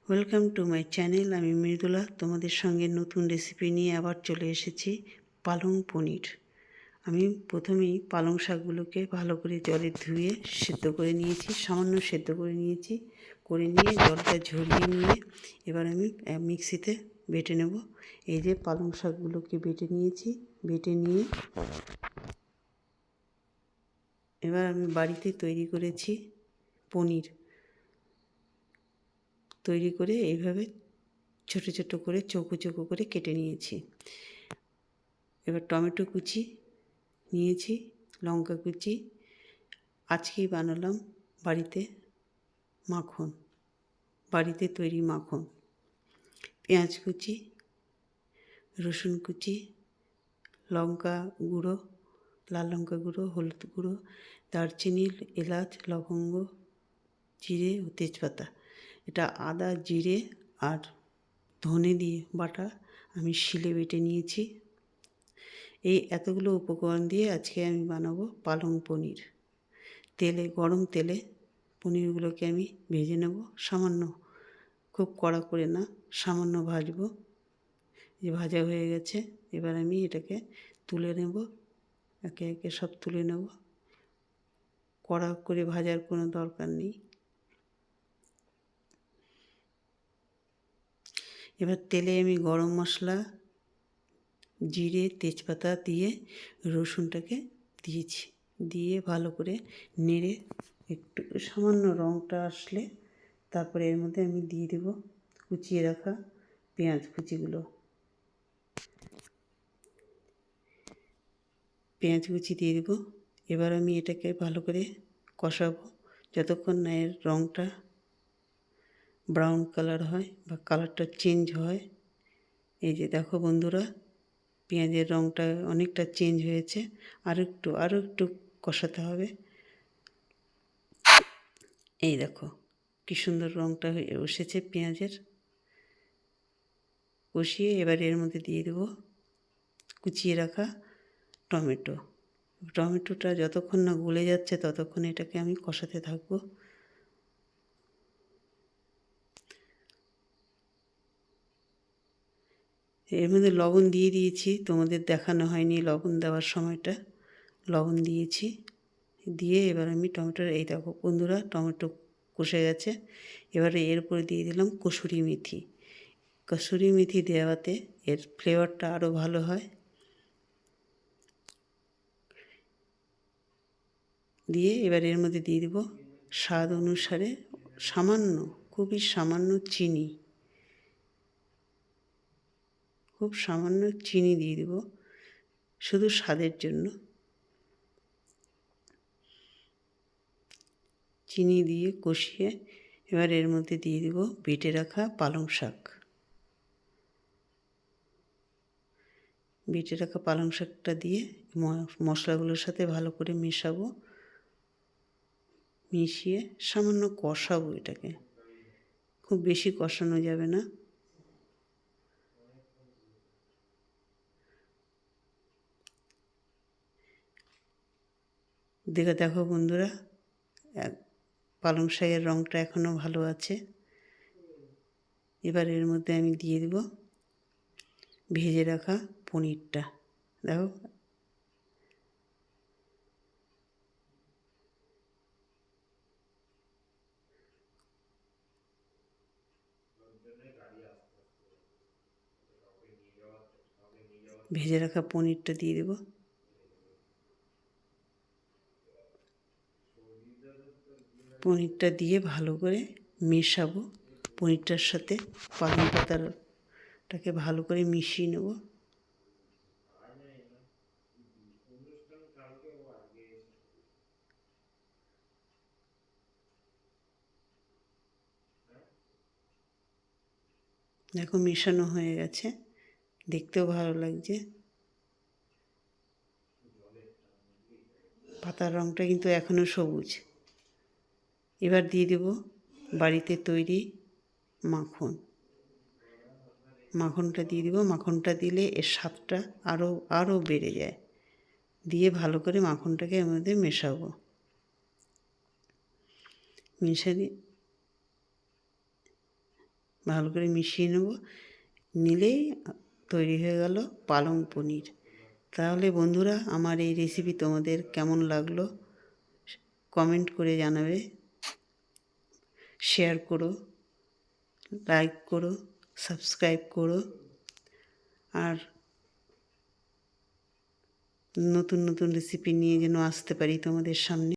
Welcome to my channel. আমি মৃদুলা তোমাদের সঙ্গে নতুন রেসিপি নিয়ে আবার চলে এসেছি। পালং পনির। আমি প্রথমেই পালং শাকগুলোকে ভালো করে জলে ধুয়ে সেদ্ধ করে নিয়েছি, সামান্য সেদ্ধ করে নিয়েছি। নিয়ে জলটা ঝরিয়ে নিয়ে এবার আমি মিক্সিতে বেটে নেব। এই যে পালং শাকগুলোকে বেটে নিয়েছি, বেটে নিয়ে এবার আমি বাড়িতে তৈরি করেছি পনির। তৈরি করে এইভাবে ছোট ছোট করে চৌকো চৌকো করে কেটে নিয়েছি। এবার টমেটো কুচি নিয়েছি, লঙ্কা কুচি। আজকেই বানালাম বাড়িতে মাখন, বাড়িতে তৈরি মাখন। পেঁয়াজ কুচি, রসুন কুচি, লঙ্কা গুঁড়ো, লাল লঙ্কা গুঁড়ো, হলুদ গুঁড়ো, দারচিনি, এলাচ, লবঙ্গ, জিরে ও তেজপাতা। এটা আদা, জিরে আর ধনে দিয়ে বাটা আমি শিলে বেটে নিয়েছি। এই এতগুলো উপকরণ দিয়ে আজকে আমি বানাবো পালং পনির। গরম তেলে পনিরগুলোকে আমি ভেজে নেব সামান্য, খুব কড়া করে না, সামান্য ভাজবো। যে ভাজা হয়ে গেছে, এবার আমি এটাকে তুলে নেব, একে একে সব তুলে নেব। কড়া করে ভাজার কোনো দরকার নেই। এবার তেলে আমি গরম মশলা, জিরে, তেজপাতা দিয়ে রসুনটাকে দিয়েছি, দিয়ে ভালো করে নেড়ে একটু সামান্য রঙটা আসলে তারপরে এর মধ্যে আমি দিয়ে দেব কুচিয়ে রাখা পেঁয়াজ কুচিগুলো। পেঁয়াজ কুচি দিয়ে দেবো। এবার আমি এটাকে ভালো করে কষাবো যতক্ষণ না এর রঙটা ব্রাউন কালার হয় বা কালারটা চেঞ্জ হয়। এই যে দেখো বন্ধুরা, পেঁয়াজের রঙটা অনেকটা চেঞ্জ হয়েছে। আরও একটু কষাতে হবে। এই দেখো কি সুন্দর রঙটা এসেছে পেঁয়াজের। কষিয়ে এবার এর মধ্যে দিয়ে দেবো কুচিয়ে রাখা টমেটো। টমেটোটা যতক্ষণ না গলে যাচ্ছে ততক্ষণ এটাকে আমি কষাতে থাকবো। এর মধ্যে লবণ দিয়ে দিয়েছি, তোমাদের দেখানো হয়নি লবণ দেওয়ার সময়টা। লবণ দিয়েছি, দিয়ে এবার আমি টমেটোর, এই দেখো বন্ধুরা টমেটো কষে গেছে। এবারে এর উপরে দিয়ে দিলাম কসুরি মেথি। কসুরি মেথি দেওয়াতে এর ফ্লেভারটা আরও ভালো হয়। দিয়ে এবার এর মধ্যে দিয়ে দেবো স্বাদ অনুসারে সামান্য, খুবই সামান্য চিনি, খুব সামান্য চিনি দিয়ে দেবো শুধু স্বাদের জন্য। চিনি দিয়ে কষিয়ে এবার এর মধ্যে দিয়ে দেবো বেটে রাখা পালং শাক। বেটে রাখা পালং শাকটা দিয়ে মশলাগুলোর সাথে ভালো করে মেশাবো। মিশিয়ে সামান্য কষাবো এটাকে, খুব বেশি কষানো যাবে না। দেখো বন্ধুরা, পালং শাকের রঙটা এখনও ভালো আছে। এবার এর মধ্যে আমি দিয়ে দেব ভেজে রাখা পনিরটা। দেখো ভেজে রাখা পনিরটা দিয়ে দেব। পনিরটা দিয়ে ভালো করে মেশাবো। পনিরটার সাথে পালং পাতাটাকে ভালো করে মিশিয়ে নেব। দেখো মেশানো হয়ে গেছে, দেখতেও ভালো লাগছে। পাতার রঙটা কিন্তু এখনও সবুজ। এবার দিয়ে দেব বাড়িতে তৈরি মাখন। মাখনটা দিয়ে দেবো। মাখনটা দিলে এর স্বাদটা আরও বেড়ে যায়। দিয়ে ভালো করে মাখনটাকে এর মধ্যে মেশাবো। ভালো করে মিশিয়ে নেব, নিলেই তৈরি হয়ে গেল পালং পনির। তাহলে বন্ধুরা, আমার এই রেসিপি তোমাদের কেমন লাগলো কমেন্ট করে জানাবে, শেয়ার করো, লাইক করো, সাবস্ক্রাইব করো, আর নতুন নতুন রেসিপি নিয়ে যেন আসতে পারি তোমাদের সামনে।